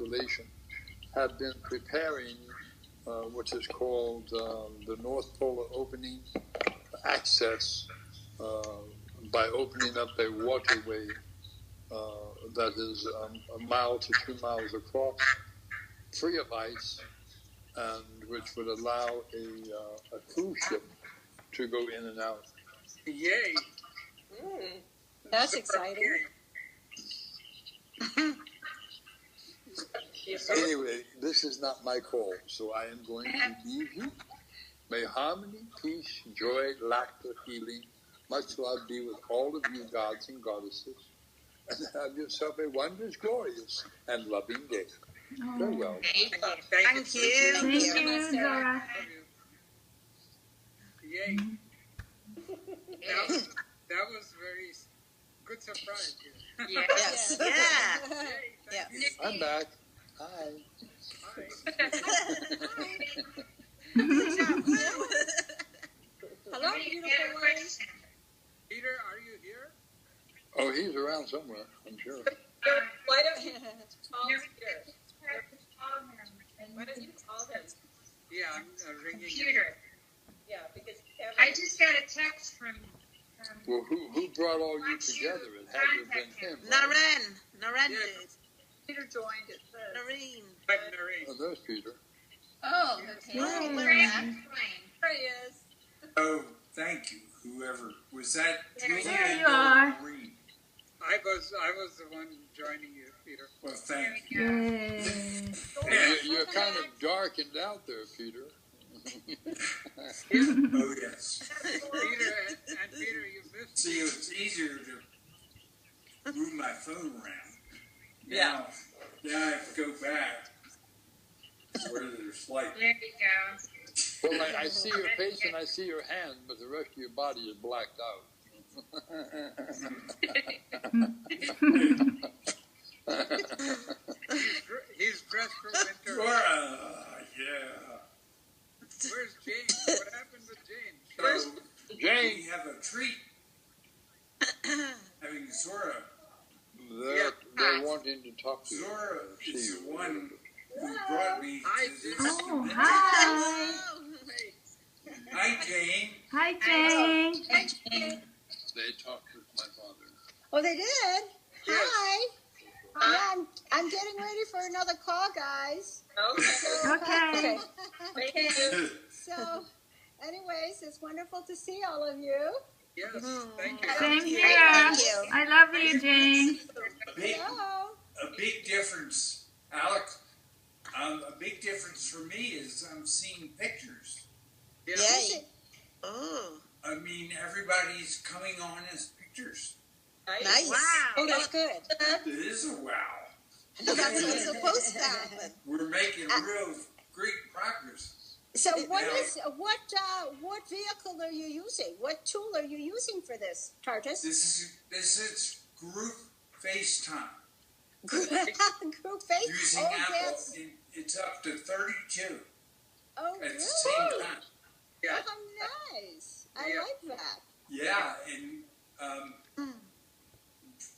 population have been preparing what is called the North Polar opening access by opening up a waterway that is a mile to 2 miles across, free of ice, and which would allow a cruise ship to go in and out. Yay! That's exciting. Anyway, this is not my call, so I am going to leave you. May harmony, peace, joy, laughter, healing, much love be with all of you gods and goddesses, and have yourself a wondrous, glorious, and loving day. Farewell. Thank you. Thank you, Love Zora. you. Yay! That was very good surprise. Yes. Yeah. Yay, Yeah. thank you. I'm back. Hi. Hi. Hello, beautiful one. Peter, are you here? Oh, he's around somewhere, I'm sure. Why don't you call him here? Why don't you call him? Yeah, I'm ringing. Computer. Yeah, because I just got a text from Well, who brought all you together? It had to have been him. Right? Naren Yeah. did. Peter joined it. Noreen. I'm Noreen. Oh, there's Peter. Oh, okay. Yay. There he is. Oh, thank you. Whoever was that? There you Julian are. or Maureen? I was the one joining you, Peter. Well, thank you. Yay. You're kind of darkened out there, Peter. Oh, yes. Peter and Peter, you missed. See, it's easier to move my phone around. Yeah. Now I have to go back where there's light. There you go. Well, I see your face and I see your hand, but the rest of your body is blacked out. He's dressed for winter. Yeah. Where's James? What happened with James? So, Jane, we have a treat. Having Zora. they're wanting to talk to you. Zora See is you. the one who brought me Hi, to this Oh, convention. hi. Hi, Jane. Hi, Jane. They talked with my father. Oh, they did? Yes. Hi. Yeah, I'm getting ready for another call, guys. Okay. So, anyways, it's wonderful to see all of you. Yes, thank you. Same here. Thank you. I love you, Jane. Hello. A big difference, Alex. A big difference for me is I'm seeing pictures. Yes. Yay. Oh, I mean, everybody's coming on as pictures. nice. Wow. Oh, that's good. It is a wow. That's what's supposed to happen. We're making real great progress. So, what vehicle are you using? What tool are you using for this, Tartus? This is group FaceTime Group face? using Oh, Apple. yes. It's up to 32 Oh, at the really? same time. Yeah. Oh, nice. I Yeah. like that. Yeah, and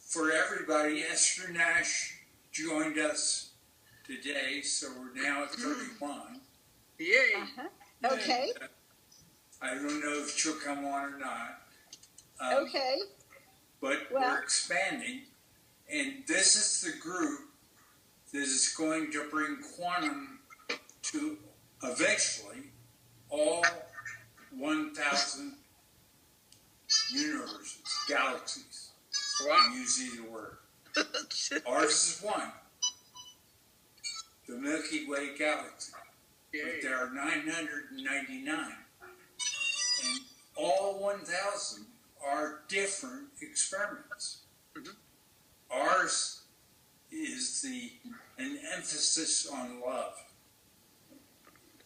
for everybody, Esther Nash joined us today, so we're now at 31. Yay. Uh-huh. Okay. And, I don't know if she'll come on or not. Okay. But Well- we're expanding, and this is the group that is going to bring quantum to eventually all 1,000 universes, galaxies. Wow. Use either word. Ours is one, the Milky Way galaxy, but Yay. there are 999, and all 1,000 are different experiments. Mhm. Ours is an emphasis on love,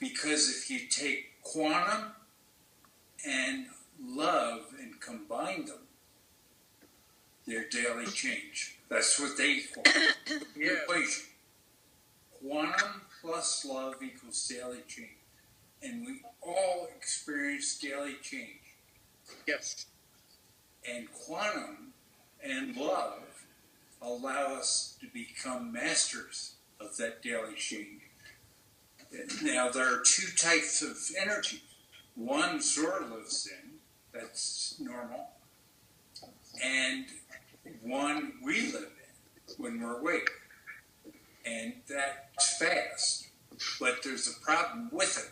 because if you take quantum and love and combine them, they're daily change. That's what they equal. The Yeah. equation. Quantum plus love equals daily change. And we all experience daily change. Yes. And quantum and love allow us to become masters of that daily exchange. Now, there are two types of energy. One Zora lives in, that's normal, and one we live in when we're awake. And that's fast. But there's a problem with it.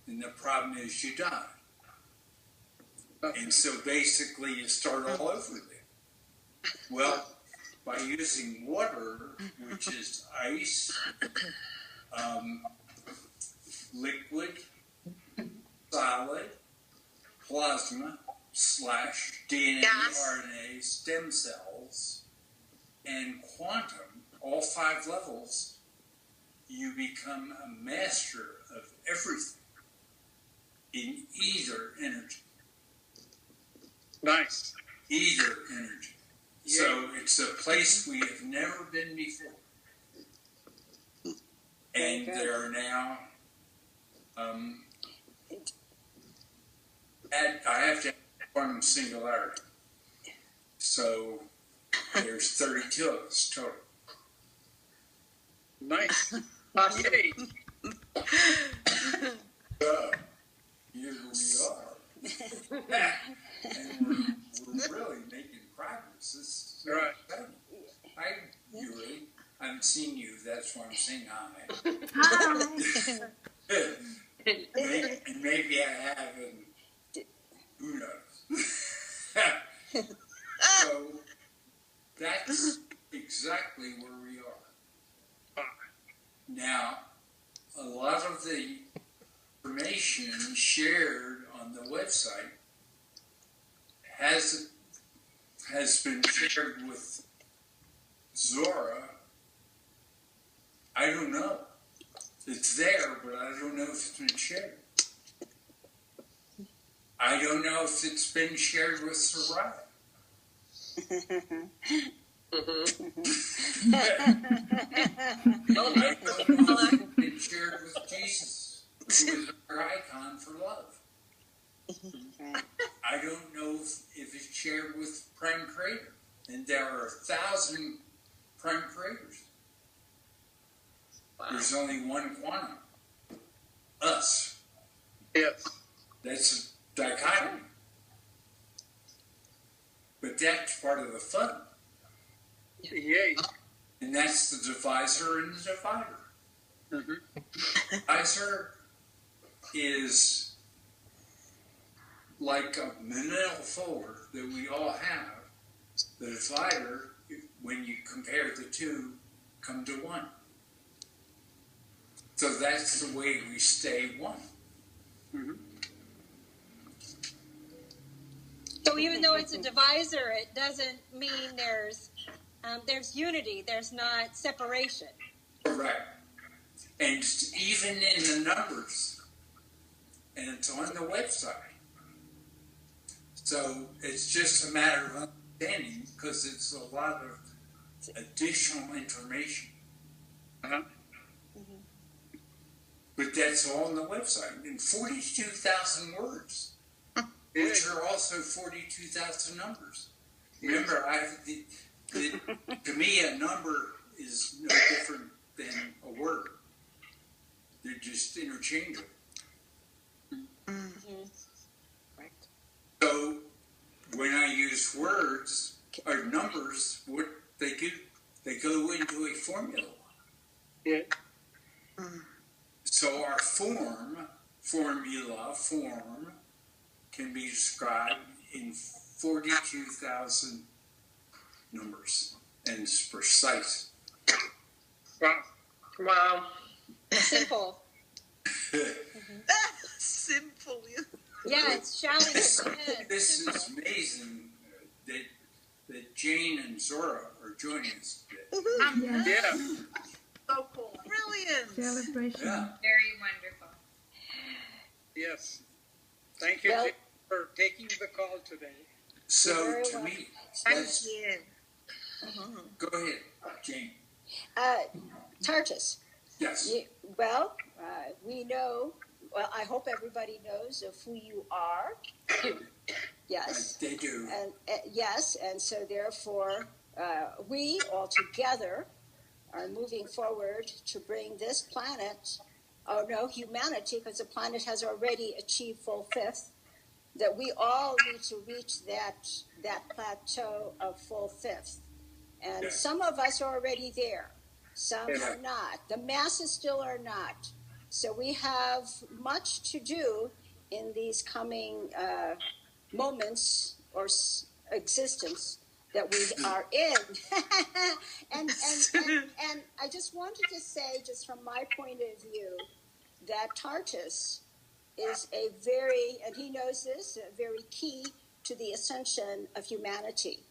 And the problem is you die. And so basically you start all over again. Well, by using water, which is ice, liquid, solid, plasma, / DNA, RNA, stem cells, and quantum, all 5 levels, you become a master of everything in either energy. Nice. Either energy. Yeah. So it's a place we have never been before. And there are now, I have to have quantum singularity. So there's 32 of us total. Nice. Awesome. Yay. Here we are. And we're really making progress. This is Right. exciting. I haven't seen you, that's why I'm saying hi. Hi. Maybe I haven't. Who knows? So that's exactly where we are. Now, a lot of the information shared on the website has been shared with Zora. I don't know. It's there, but I don't know if it's been shared. I don't know if it's been shared with Soraya. I don't know if it's been shared with Jesus, who is our icon for love. I don't know if it's shared with Prime Creator. And there are 1,000 Prime Creators. Wow. There's only one quantum. Us. Yes. That's a dichotomy. But that's part of the fun. Yay. And that's the divisor and the divider. Mm-hmm. Divisor is like a manila folder that we all have. The divider, when you compare the two, come to one. So that's the way we stay one. Mm-hmm. So even though it's a divisor, it doesn't mean there's unity. There's not separation. Correct. And even in the numbers, and it's on the website. So it's just a matter of understanding because it's a lot of additional information. Uh-huh. But that's all on the website in 42,000 words, which are also 42,000 numbers. Remember, to me, a number is no different than a word. They're just interchangeable. Mm-hmm. Right. So when I use words or numbers, what they go into a formula. Yeah. So our form can be described in 42,000 numbers, and it's precise. Wow. Wow. Simple. Simple. Yeah, it's shouting at the head. This is amazing that Jane and Zora are joining us today. Yes. Yeah. So cool. Brilliant. Celebration. Yeah. Very wonderful. Yes. Thank you, Well- Jim, for taking the call today. So Very to well. me, Thank let's you. go ahead, Jane. Tartus. Yes. We know. Well, I hope everybody knows of who you are. Yes. They do. And yes, and so therefore, we all together are moving forward to bring this planet, humanity, because the planet has already achieved full fifth, that we all need to reach that plateau of full fifth. And some of us are already there. Some are not. The masses still are not. So we have much to do in these coming moments or existence that we are in. and I just wanted to say, just from my point of view, that Tartus is a very, and he knows this, very key to the ascension of humanity.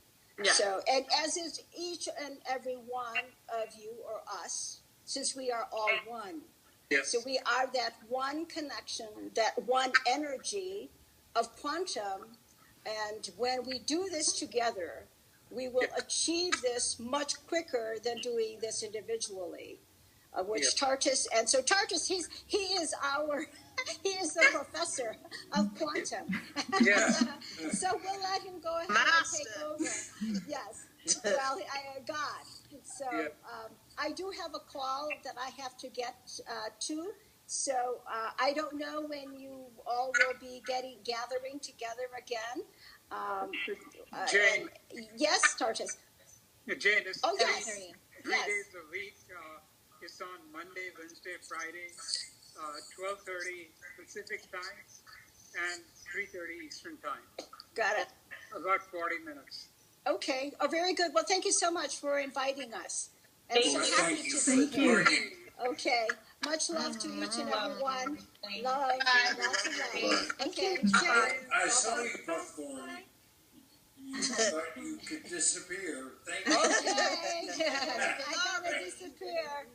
Yeah. So, and as is each and every one of you or us, since we are all one. Yes. So we are that one connection, that one energy of quantum. And when we do this together, we will achieve this much quicker than doing this individually. Which Tartus, and so Tartus, he is the professor of quantum. Yeah. So we'll let him go ahead and take over. Yes. Well, God. So I do have a call that I have to get to. So I don't know when you all will be gathering together again. Jane. Yes, Tartus. Jane, it's three yes. days a week. It's on Monday, Wednesday, Friday, 12:30 Pacific time and 3:30 Eastern time. Got it. About 40 minutes. Okay. Oh, very good. Well, thank you so much for inviting us. And so happy to be here. Okay. Much love to each and every one. Love. Lots of love. Okay. I saw you before. You thought you could disappear. Thank you. Okay. I gotta disappear.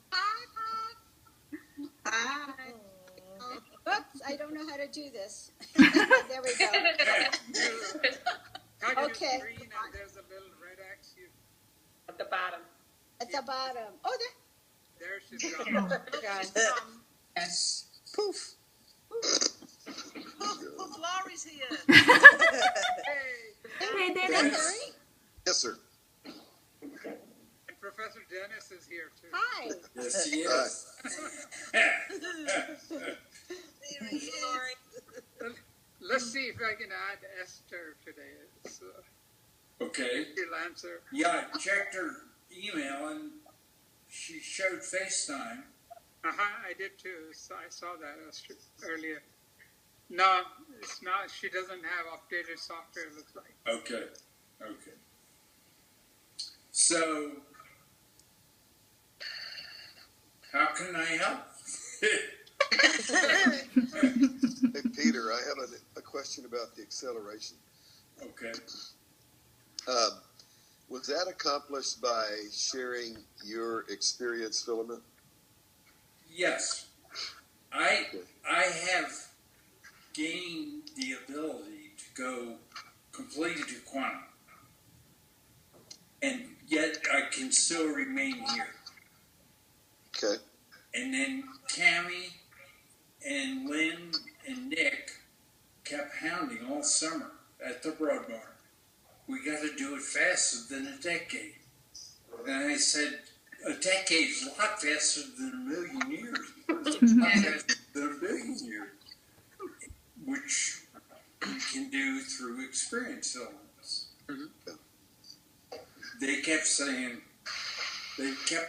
Hi. Oops, I don't know how to do this. There we go. Okay. Green and there's a little red X at the bottom. At the bottom. Oh, there she's gone. Yes. Poof. Poof, Laurie's here. Hey, Dennis. Yes, sir. And Professor Dennis is here too. Hi. Yes, he is. Let's see if I can add Esther today. Okay. She'll answer. Yeah, I checked her email and she showed FaceTime. I did too. So I saw that earlier. No, it's not. She doesn't have updated software, it looks like. Okay. So, how can I help? Hey, Peter, I have a question about the acceleration. Okay. Was that accomplished by sharing your experience, Filament? Yes. I have gained the ability to go completely to quantum. And yet I can still remain here. Okay. And then Tammy and Lynn and Nick kept hounding all summer at the Broad Barn. We got to do it faster than a decade. And I said, a decade is a lot faster than a million years. It's a lot faster than a billion years. Which you can do through experience elements. Mm-hmm. They kept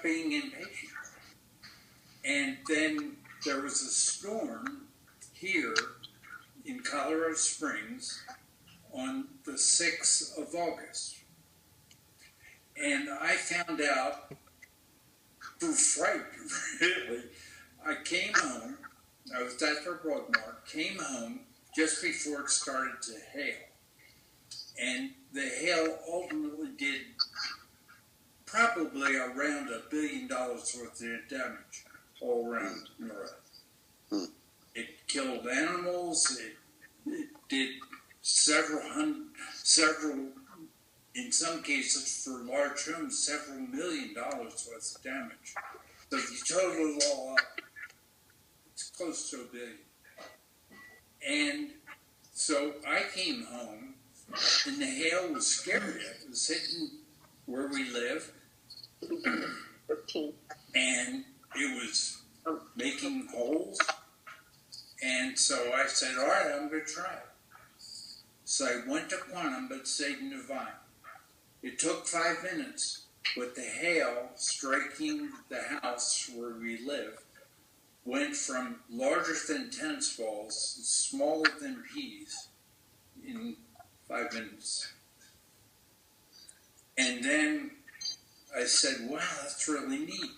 being impatient. And then there was a storm here in Colorado Springs on the 6th of August. And I found out through fright, really. I came home, I was at the Broadmark, came home just before it started to hail. And the hail ultimately did probably around $1 billion worth of damage all around North. It killed animals, it did several, in some cases for large homes, several $1 million worth of damage. So if you total it all up, it's close to $1 billion. And so I came home, and the hail was scary. It was hitting where we live. 15. and it was making holes. And so I said, all right, I'm going to try it. So I went to Quantum, but stayed in Divine. It took 5 minutes, but the hail striking the house where we live went from larger than tennis balls, smaller than peas, in 5 minutes. And then I said, wow, that's really neat.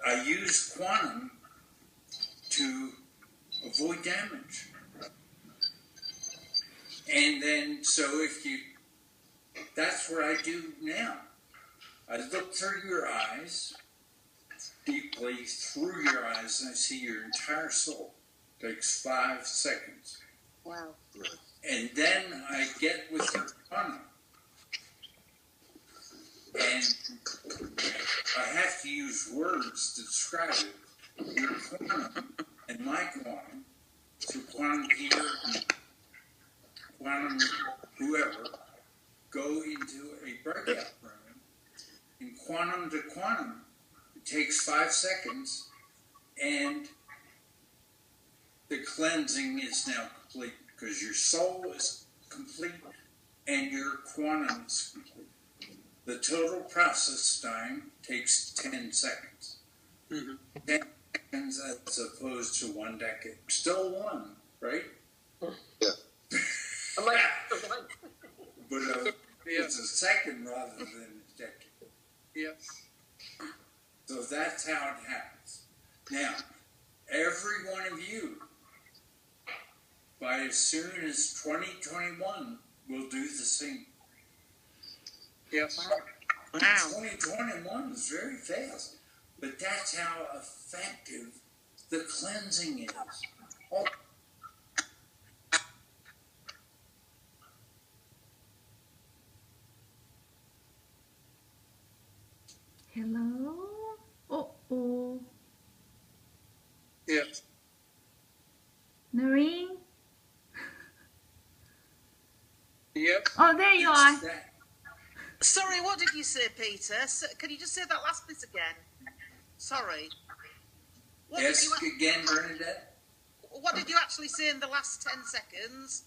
I used Quantum to avoid damage. And then, so that's what I do now. I look through your eyes, deeply through your eyes, and I see your entire soul. Takes 5 seconds. Wow. And then I get with your Quantum. And I have to use words to describe it. Your Quantum and my Quantum, so Quantum here and Quantum whoever, go into a breakout room. And Quantum to Quantum, it takes 5 seconds, and the cleansing is now complete because your soul is complete and your Quantum is complete. The total process time takes 10 seconds. Mm-hmm. 10 seconds as opposed to 1 decade. Still 1, right? Yeah. I'm like, But it's a second rather than a decade. Yes. So that's how it happens. Now, every one of you, by as soon as 2021, will do the same. Yes. Wow. 2021 is very fast, but that's how effective the cleansing is. Oh, Hello? Oh. Yes. Noreen? Yes. Oh, there you are. Sorry, what did you say, Peter? Can you just say that last bit again? Sorry. Ask again, Bernadette. What did you actually say in the last 10 seconds?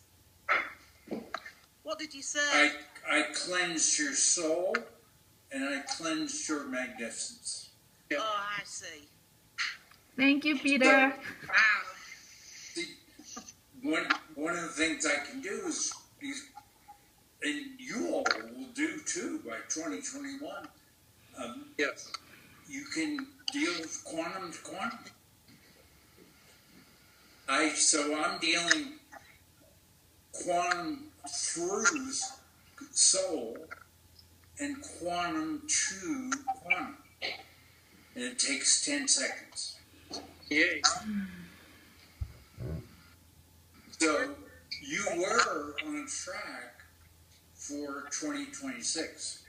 What did you say? I cleansed your soul, and I cleansed your magnificence. Yeah. Oh, I see. Thank you, Peter. Wow. See, one of the things I can do is, and you all will do too by 2021. Yes. You can deal with quantum to quantum. So I'm dealing quantum through soul and quantum to quantum. And it takes 10 seconds. Yay. So you were on track for 2026.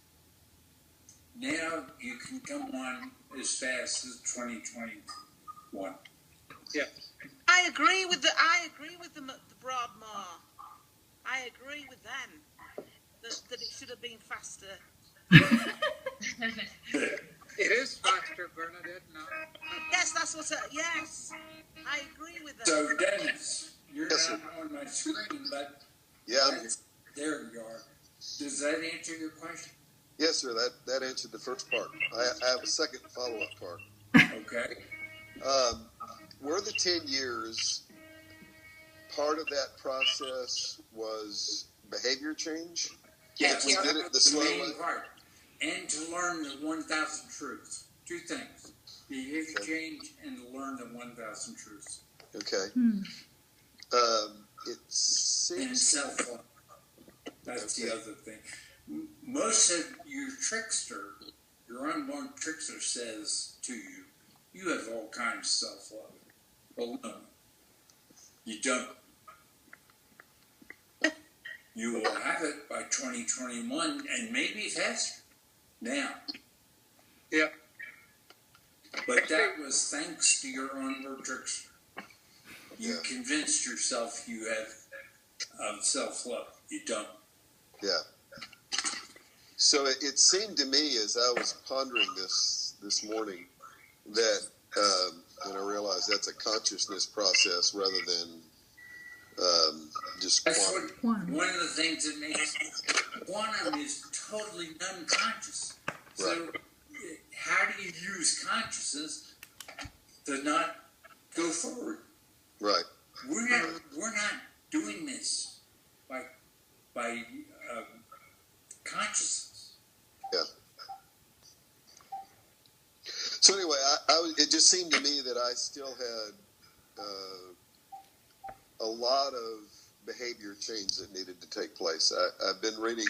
Now you can come on as fast as 2021. Yeah. I agree with the Broadmoor. I agree with them that it should have been faster. It is faster, Bernadette, now. Yes, that's what. Yes, I agree with that. So Dennis, you're Yes, not on my screen, but Yeah, I'm here. there you are. Does that answer your question? Yes, sir. That answered the first part. I have a second follow-up part. Okay. Were the 10 years part of that process was behavior change? Yes, We did it the slow main way? part. And to learn the 1,000 truths. 2 things. Behavior change and to learn the 1,000 truths. Okay. It And seems... self-love. That's the other thing. Most of your trickster, your unborn trickster says to you, you have all kinds of self-love. Well, no, you don't. You will have it by 2021 and maybe faster. Now. Yeah. But that was thanks to your onward trickster. You convinced yourself you have self-love. You don't. Yeah. So it seemed to me as I was pondering this this morning that, and I realize that's a consciousness process rather than just That's quantum. one of the things that makes quantum is totally unconscious. So Right. how do you use consciousness to not go forward? Right. We're not doing this by consciousness. Yeah. So anyway, it just seemed to me that I still had a lot of behavior change that needed to take place. I've been reading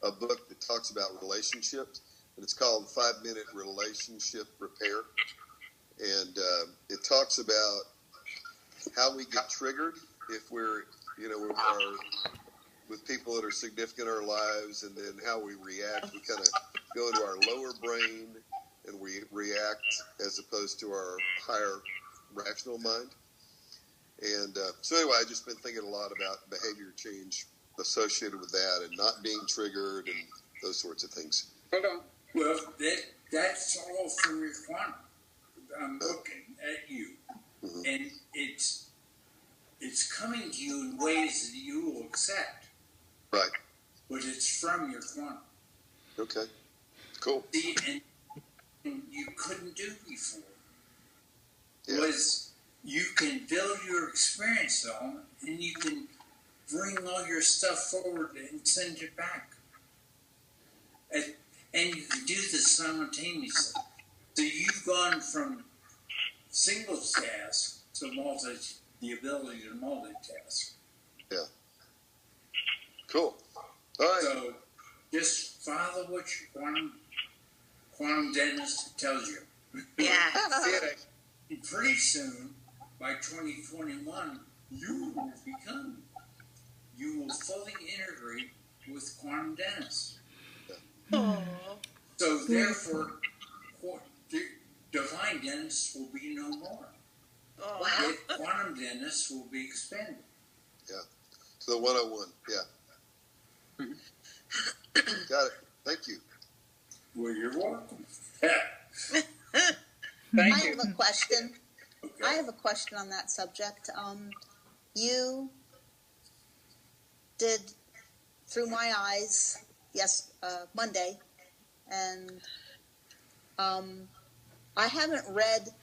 a book that talks about relationships, and it's called 5-Minute Relationship Repair. And it talks about how we get triggered if we're with people that are significant in our lives, and then how we react. We kind of go into our lower brain and we react as opposed to our higher rational mind. And so anyway, I've just been thinking a lot about behavior change associated with that and not being triggered and those sorts of things. Hold on. Well, that's all from your quantum. I'm looking at you, and it's coming to you in ways that you will accept. Right. But it's from your quantum. Okay. Cool. See, and you couldn't do before was you can build your experience on, and you can bring all your stuff forward and send it back. And you can do this simultaneously. So you've gone from single task to the ability to multitask. Yeah. Cool. All right. So just follow what your quantum dentist tells you. Yeah. And pretty soon, by 2021, you will fully integrate with quantum dentists. Oh. So therefore, divine dentists will be no more. Oh. Yet quantum dentists will be expanded. Yeah. So the 101. Yeah. Got it. Thank you. Well, you're welcome. Thank I you. have a question. Okay. I have a question on that subject. You did Through My Eyes, Monday, and I haven't read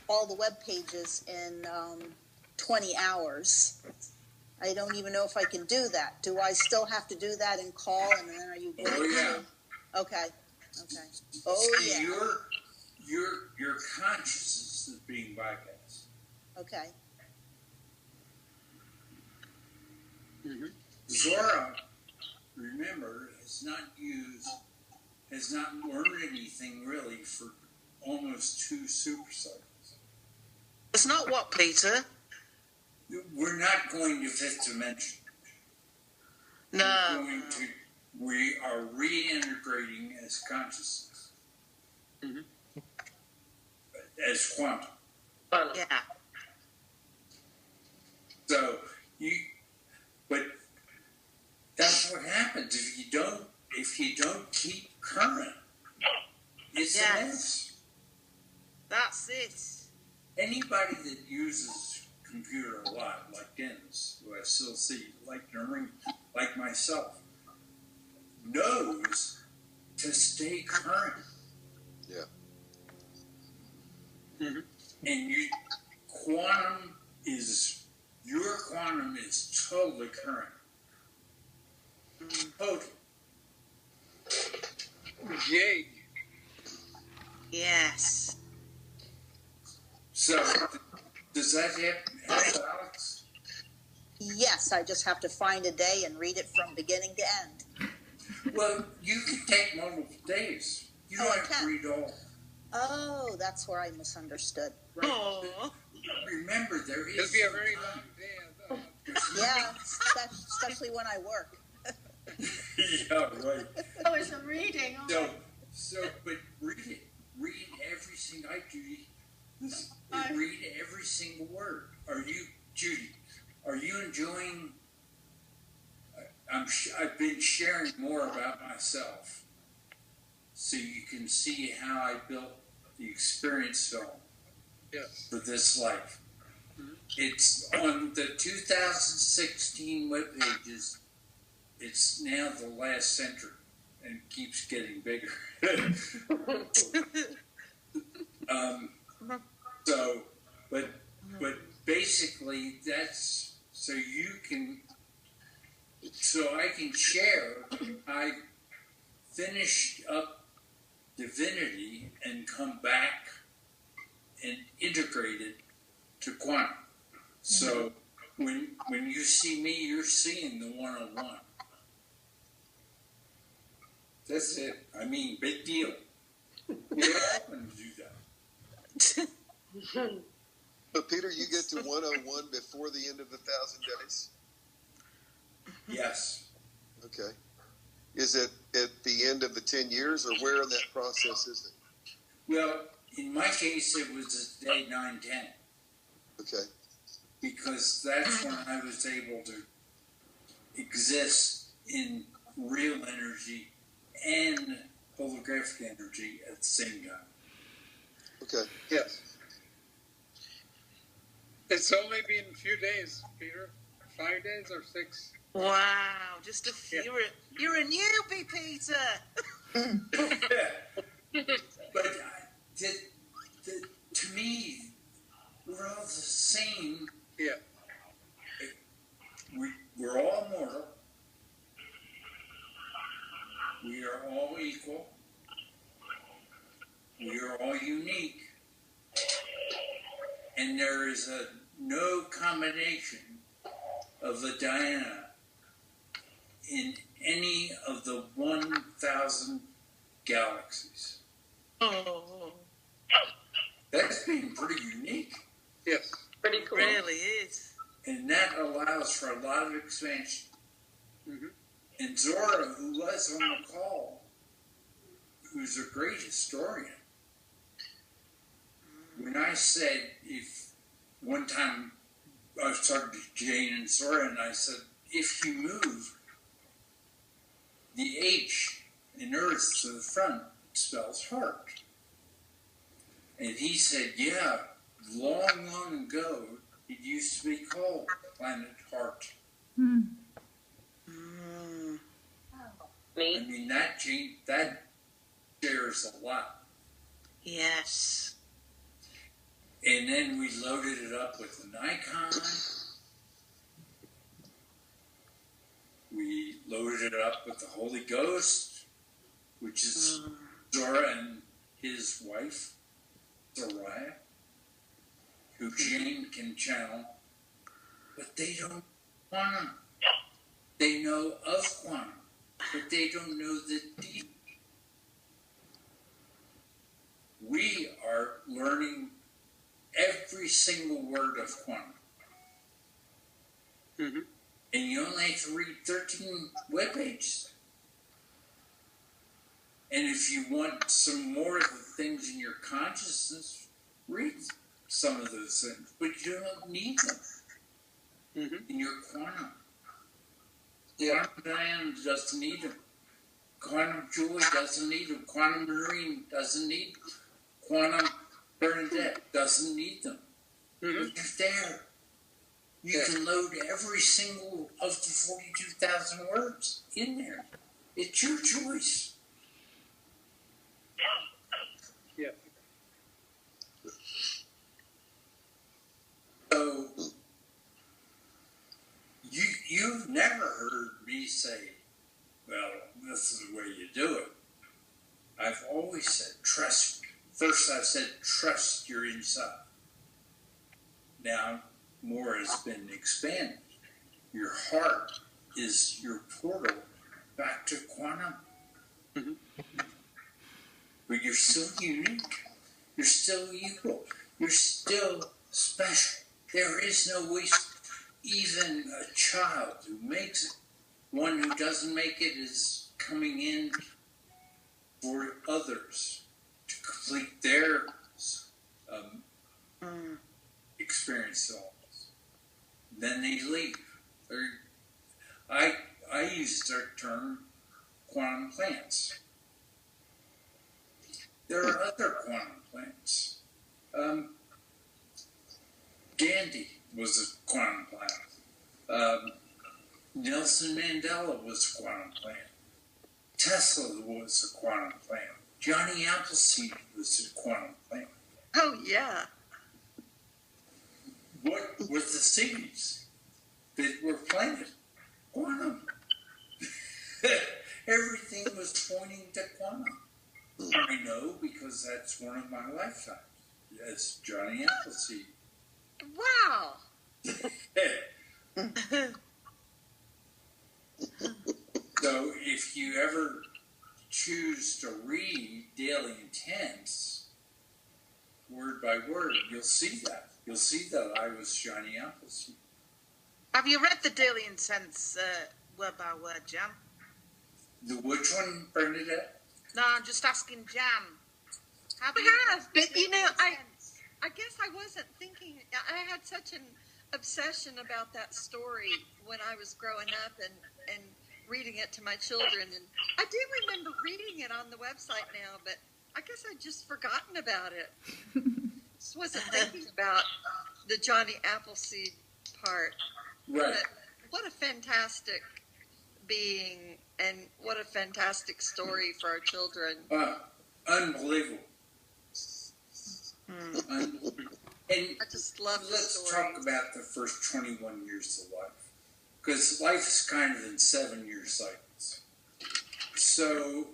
all the web pages in 20 hours. I don't even know if I can do that. Do I still have to do that and call, and then are you going to? Okay. Oh, See, yeah. your consciousness is being bypassed. Okay. Zora, remember, has not learned anything really for almost 2 super cycles. It's not what, Peter? We're not going to 5th dimension. No. We are reintegrating as consciousness. As quantum. Yeah. So but that's what happens if you don't keep current. It's a mess. That's it. Anybody that uses computer a lot, like Dennis, who I still see, like Noreen, like myself, knows to stay current. Yeah. And your quantum is totally current. Totally. Yay. Yes. So, does that help, Alex? Yes, I just have to find a day and read it from beginning to end. Well, you can take multiple days. You don't have to read all. Oh, that's where I misunderstood. Right? Oh. Remember, there is. It'll be a very long day. Yeah, especially when I work. Yeah, right. Oh, some reading. Oh, But read it. Read every single. Judy. Read every single word. Judy? Are you enjoying? I've been sharing more about myself so you can see how I built the experience film Yes. for this life. It's on the 2016 web pages. It's now the last century and keeps getting bigger. So, but basically that's so I can share. I finished up Divinity and come back and integrate it to quantum. So when you see me, you're seeing the 101. That's it. I mean, big deal. We often do that. But Peter, you get to 101 before the end of the 1,000 days? Yes. Okay. Is it at the end of the 10 years, or where in that process is it? Well, in my case, it was day 910. Okay. Because that's when I was able to exist in real energy and holographic energy at the same time. Okay. Yes. It's only been a few days, Peter. 5 days or 6? Wow, just a few. Yeah. You're a newbie, Peter. But to me, we're all the same. Yeah. We're all mortal. We are all equal. We are all unique. And there is no combination of the Diana in any of the 1,000 galaxies. Oh, That's been pretty unique. Yes. Pretty cool. really is. And that allows for a lot of expansion. Mm-hmm. And Zora, who was on the call, who's a great historian, when I said, if one time I was talking to Jane and Zora, and I said, if you move the H in Earth to the front, it spells heart. And he said, yeah, long, long ago, it used to be called Planet Heart. Mm. I Neat. mean, that shares a lot. Yes. And then we loaded it up with an icon. We loaded it up with the Holy Ghost, which is Zora and his wife, Zoriah, who Jane can channel. But they don't quantum. They know of quantum, but they don't know the deep. We are learning every single word of quantum. Mm-hmm. And you only have to read 13 web pages. And if you want some more of the things in your consciousness, read some of those things. But you don't need them in your quantum. Quantum Diana doesn't need them. Quantum Joy doesn't need them. Quantum Marine doesn't need them. Quantum Bernadette doesn't need them. Mm-hmm. They're there. You can load every single of the 42,000 words in there. It's your choice. Yeah. So, you've never heard me say, well, this is the way you do it. I've always said, trust me. First I've said, trust your inside. Now, more has been expanded. Your heart is your portal back to quantum. Mm-hmm. But you're still unique. You're still equal. You're still special. There is no waste. Even a child who makes it. One who doesn't make it is coming in for others to complete their experience selves. Then they leave. I use the term quantum plants. There are other quantum plants. Gandhi was a quantum plant. Nelson Mandela was a quantum plant. Tesla was a quantum plant. Johnny Appleseed was a quantum plant. Oh, yeah. What were the seeds that were planted? Quantum. Everything was pointing to quantum. I know because that's one of my lifetimes. Yes, Johnny Appleseed. Wow. So if you ever choose to read Daily Intents, word by word, you'll see that. You'll see that I was Johnny Appleseed. Have you read the Daily Intents word by word, Jan? The which one, Bernadette? No, I'm just asking Jan. I have, but you know, I guess I wasn't thinking. I had such an obsession about that story when I was growing up and reading it to my children, and I do remember reading it on the website now, but I guess I'd just forgotten about it. Just wasn't thinking about the Johnny Appleseed part. Right. But what a fantastic being, and what a fantastic story for our children. Unbelievable. Unbelievable. And I just love the let's story. talk about the first 21 years of life. Because life is kind of in 7-year cycles. So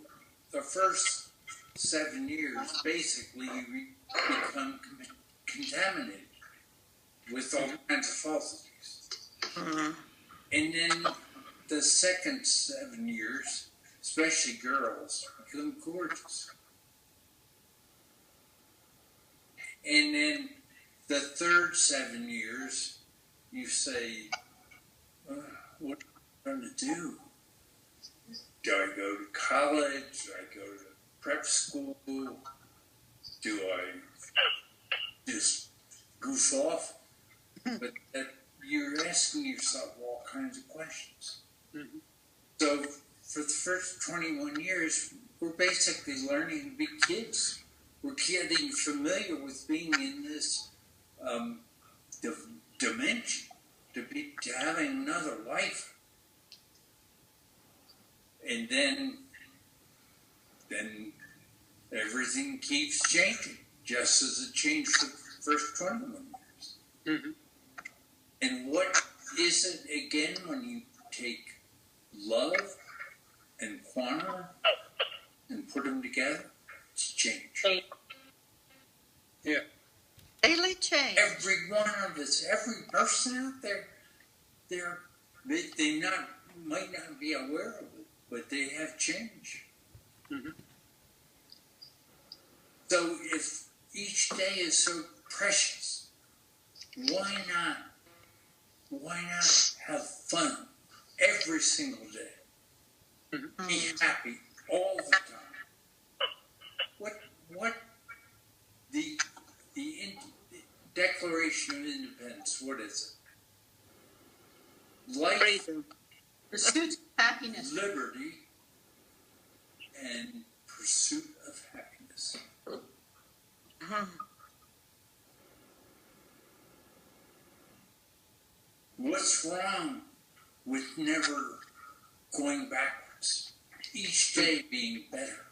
the first 7 years, basically, you become contaminated with all kinds of falsities. And then the second 7 years, especially girls, become gorgeous. And then the third 7 years, you say, what am I going to do? Do I go to college? Do I go to prep school? Do I just goof off? But you're asking yourself all kinds of questions. Mm-hmm. So for the first 21 years, we're basically learning to be kids. We're getting familiar with being in this dimension, to having another life. And then everything keeps changing, just as it changed for the first 21 years. Mm-hmm. And what is it again when you take love and quantum and put them together? It's change. Yeah. Daily change. Every one of us, every person out there, they might not be aware of it, but they have change. Mm-hmm. So if each day is so precious, why not have fun every single day? Mm-hmm. Be happy all the time. What the Declaration of Independence, what is it? Life, Freedom. Pursuit of happiness. Liberty, and pursuit of happiness. What's wrong with never going backwards? Each day being better.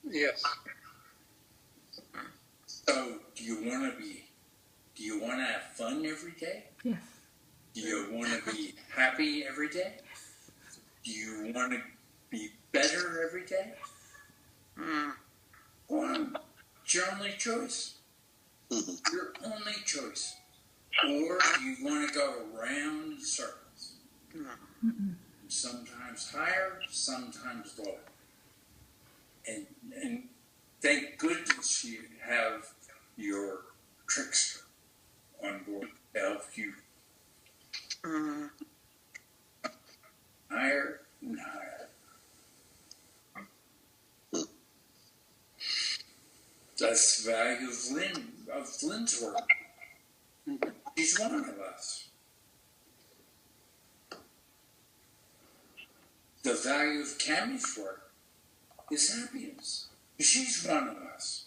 Yes. So, do you want to have fun every day? Yes. Do you want to be happy every day? Do you want to be better every day? Well, it's your only choice. Your only choice. Or you want to go around in circles. Sometimes higher, sometimes lower. And thank goodness you have your trickster on board to help you higher and higher. That's the value of Lynn's work. She's one of us. The value of Cammy's work is happiness. She's one of us.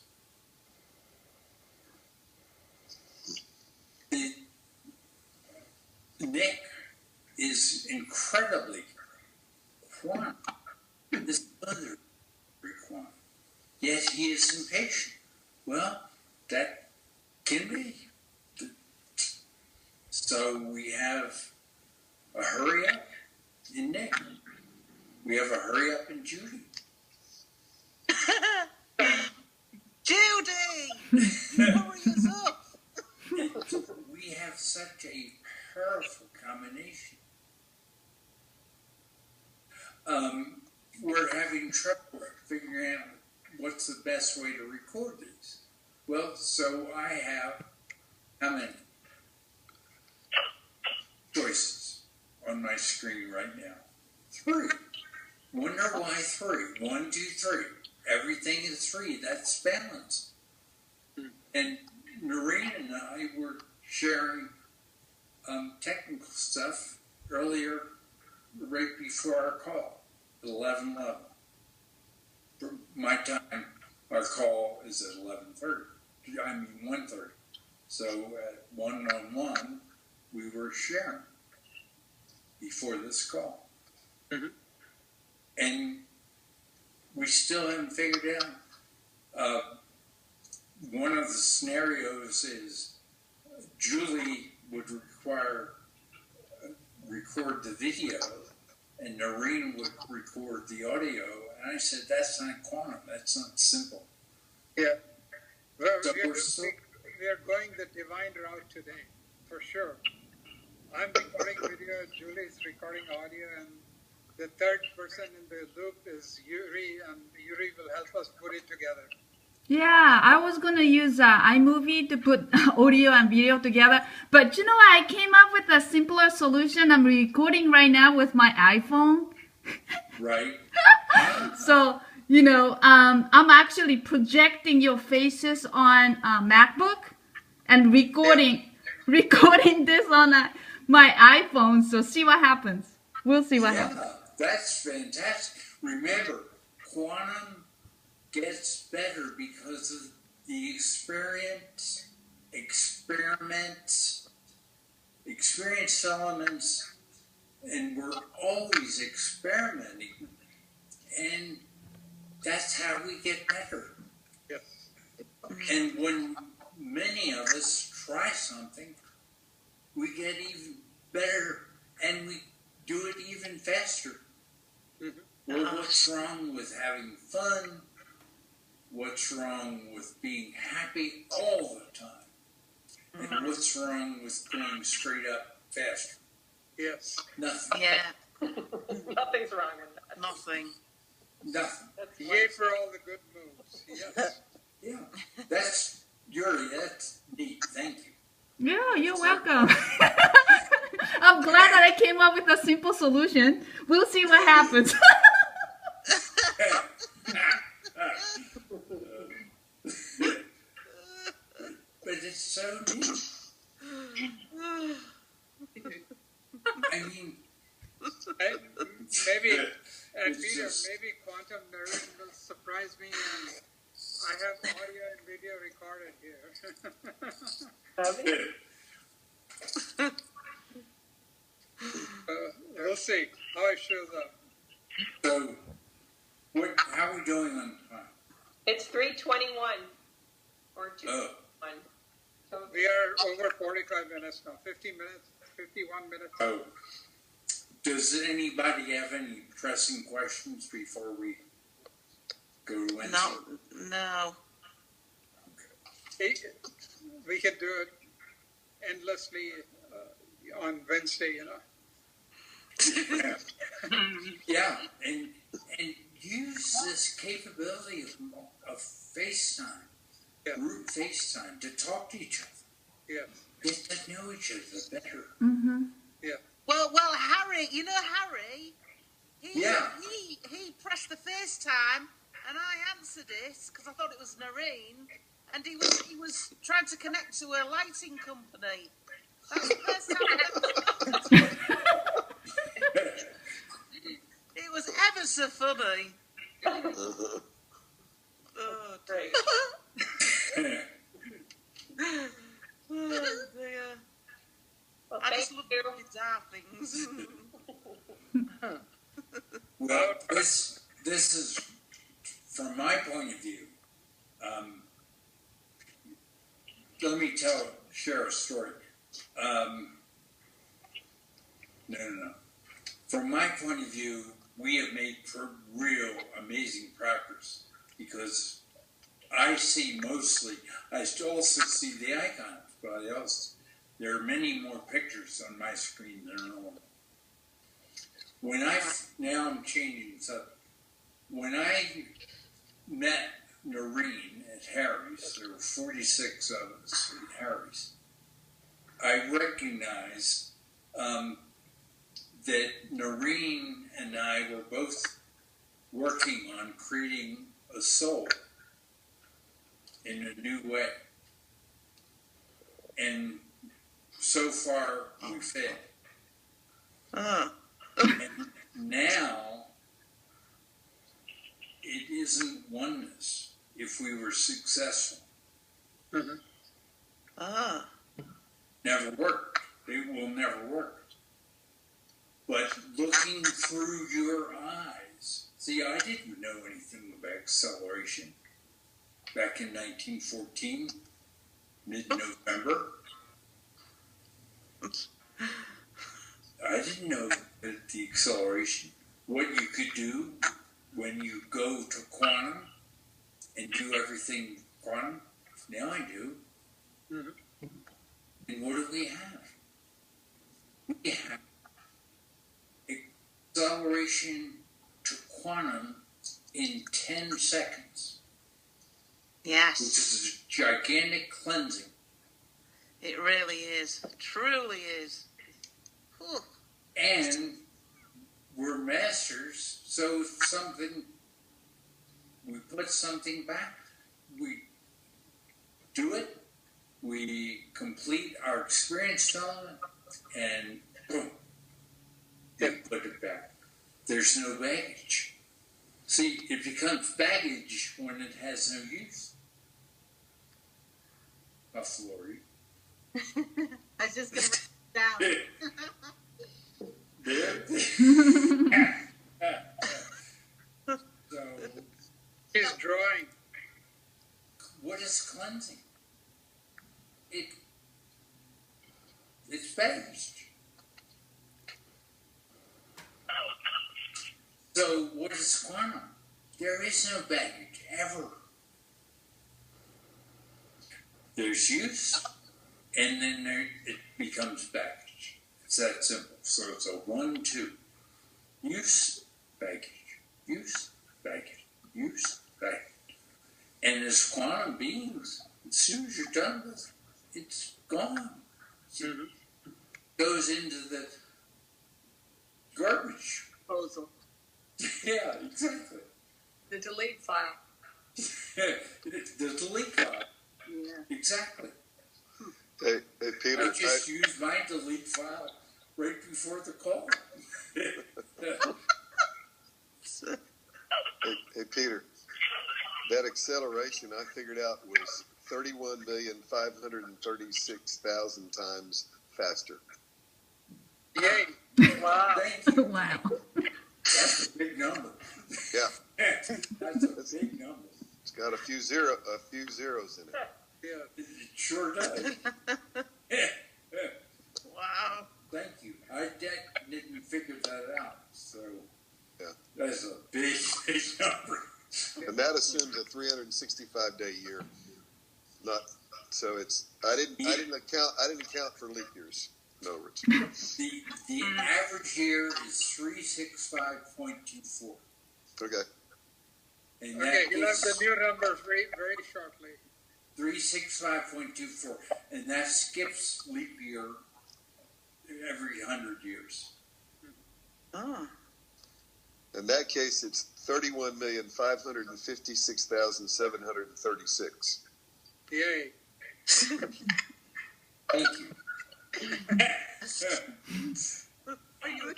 Nick is incredibly quantum. This other quantum. Yet he is impatient. Well, that can be. So we have a hurry up in Nick. We have a hurry up in Judy. Judy! Hurry us up! We have such a powerful combination. We're having trouble figuring out what's the best way to record these. Well, so I have how many choices on my screen right now? 3. Wonder why 3? 1, 2, 3. Everything is 3. That's balance. And Noreen and I were sharing technical stuff earlier, right before our call, 11:11. For my time, our call is at 11:30. 1:30. So at 1:01, we were sharing before this call. Mm-hmm. And we still haven't figured out. One of the scenarios is Julie would record the video, and Noreen would record the audio. And I said, that's not quantum. That's not simple. Yeah. Well, So we are going the divine route today, for sure. I'm recording video, Julie's recording audio, and the third person in the loop is Yuri, and Yuri will help us put it together. Yeah, I was gonna use iMovie to put audio and video together, but you know, I came up with a simpler solution. I'm recording right now with my iPhone. Right. So, you know, I'm actually projecting your faces on MacBook and recording this on my iPhone. So see what happens. We'll see what happens. That's fantastic. Remember, quantum gets better because of the experiment elements, and we're always experimenting, and that's how we get better. Yes. And when many of us try something, we get even better, and we do it even faster. Mm-hmm. Well, what's wrong with having fun? What's wrong with being happy all the time? And what's wrong with going straight up faster? Yes. Nothing. Yeah. Nothing's wrong with that. Nothing. Nothing. Yay for all the good moves. Yes. Yeah. That's Yuri. That's neat. Thank you. Yeah, you're welcome. I'm glad that I came up with a simple solution. We'll see what happens. But it's so neat. I mean, maybe, Peter, maybe quantum narration will surprise me, and I have audio and video recorded here. We'll see how it shows up. So, how are we doing on time? It's 3:21 or 2:21. So we are over 45 minutes now. 50 minutes, 51 minutes. Oh. Does anybody have any pressing questions before we go to Wednesday? No. Okay. We can do it endlessly on Wednesday, you know. Yeah, and use this capability of FaceTime, group FaceTime, to talk to each other. Yeah. Get to know each other better. Mm-hmm. Yeah. Well, Harry, you know Harry? He pressed the FaceTime, and I answered it because I thought it was Noreen, and he was trying to connect to a lighting company. That's the first time it was ever so funny. Oh, dear. Oh, dear. Well, I thank just look you. at bizarre things. Well, this is, from my point of view, let me share a story. No. From my point of view, we have made real amazing progress because I see mostly, I still also see the icons, but there are many more pictures on my screen than normal. Now I'm changing subject. When I met Noreen at Harry's, there were 46 of us at Harry's, I recognized that Noreen and I were both working on creating a soul in a new way. And so far, we failed. And now, it isn't oneness if we were successful. Never worked. It will never work. But looking through your eyes, see, I didn't know anything about acceleration back in 1914, mid-November. I didn't know that the acceleration, what you could do when you go to quantum and do everything quantum. Now I do. And what do we have? We have acceleration to quantum in 10 seconds. Yes. Which is a gigantic cleansing. It really is. It truly is. Whew. And we're masters, so if we put something back, we do it, we complete our experience element, and boom, we put it back. There's no baggage. See, it becomes baggage when it has no use. Lori. I was just going to write it down. So, He's drawing. what is cleansing? It's baggage. So what is quantum? There is no baggage ever. There's use, and then it becomes baggage. It's that simple. So it's a 1-2. Use, baggage. Use, baggage. Use, baggage. And as quantum beings, as soon as you're done with it, it's gone. It goes into the garbage. Proposal. Yeah, exactly. The delete file. The delete file. Yeah. Exactly. Hey, Peter. I just used my delete file right before the call. Hey, Peter. That acceleration I figured out was 31,536,000 times faster. Yay. Wow. Wow. That's a big number. Yeah. That's a big number. It's got a few zeros in it. Yeah. It sure does. Wow. Thank you. I didn't figure that out. So Yeah. that's a big number. And that assumes a 365-day year. So it's I didn't account for leap years. In other words. The average year is 365.24. Okay. And Okay, you'll have the new numbers very, very shortly. 365.24. And that skips leap year every 100 years. Oh. In that case, it's 31,556,736. Yay. Thank you. Are you?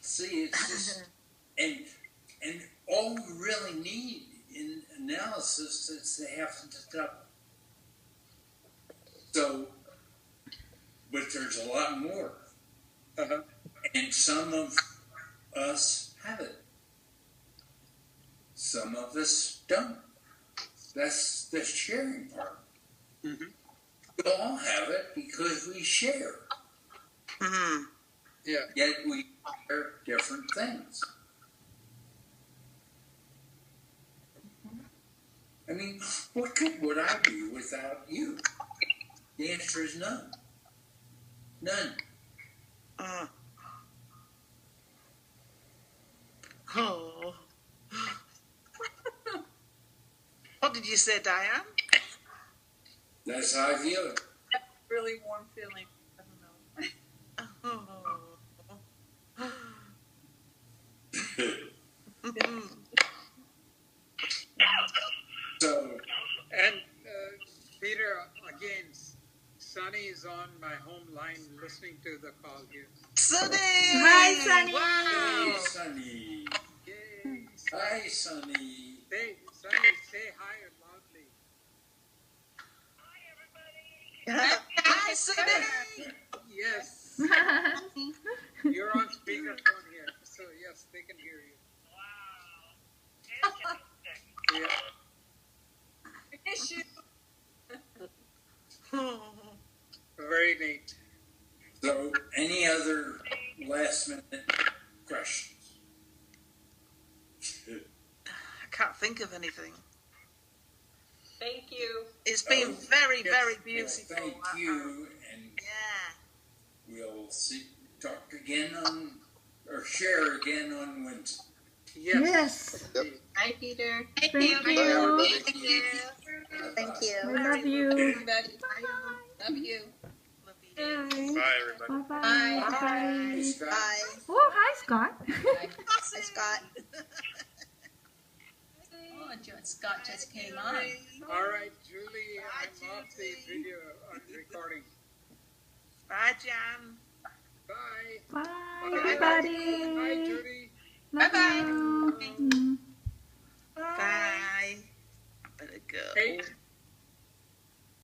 See, it's just, and all we really So, but there's a lot more. And some of us have it. Some of us don't. That's the sharing part. Mm-hmm. We all have it because we share. Mm-hmm. Yeah. Yet we share different things. I mean, what good would I be without you? The answer is none. None. Oh. What did you say, Diane? That's how I feel it. Really warm feeling. I don't know. So, And Peter, again, Sunny is on my home line listening to the call here. Sunny! Hi, Sunny. hey, Wow! Sonny. Yay! Hi, Sonny. Sunny, say hi loudly. Hi, Sunny! Yes. You're on speakerphone here, so yes, they can hear you. Wow. Yeah. Issue. Very neat. So, any other last minute questions? I can't think of anything. Thank you. It's been very, yes. very Well, beautiful. thank you, and Yeah. we'll talk again or share again on Wednesday. Yes. Yep. Hi, Peter. Thank Bye, you. everybody. Thank you. Thank you. I love you. Everybody. Love you. Love you. Bye, everybody. Bye-bye. Hey, Bye. Scott. Bye. Oh, hi, Scott. Hi, Scott. Oh, Scott just came on. All right, Julie, I'm off the video recording. Bye, Jan. Bye. Bye, everybody. Bye, Julie.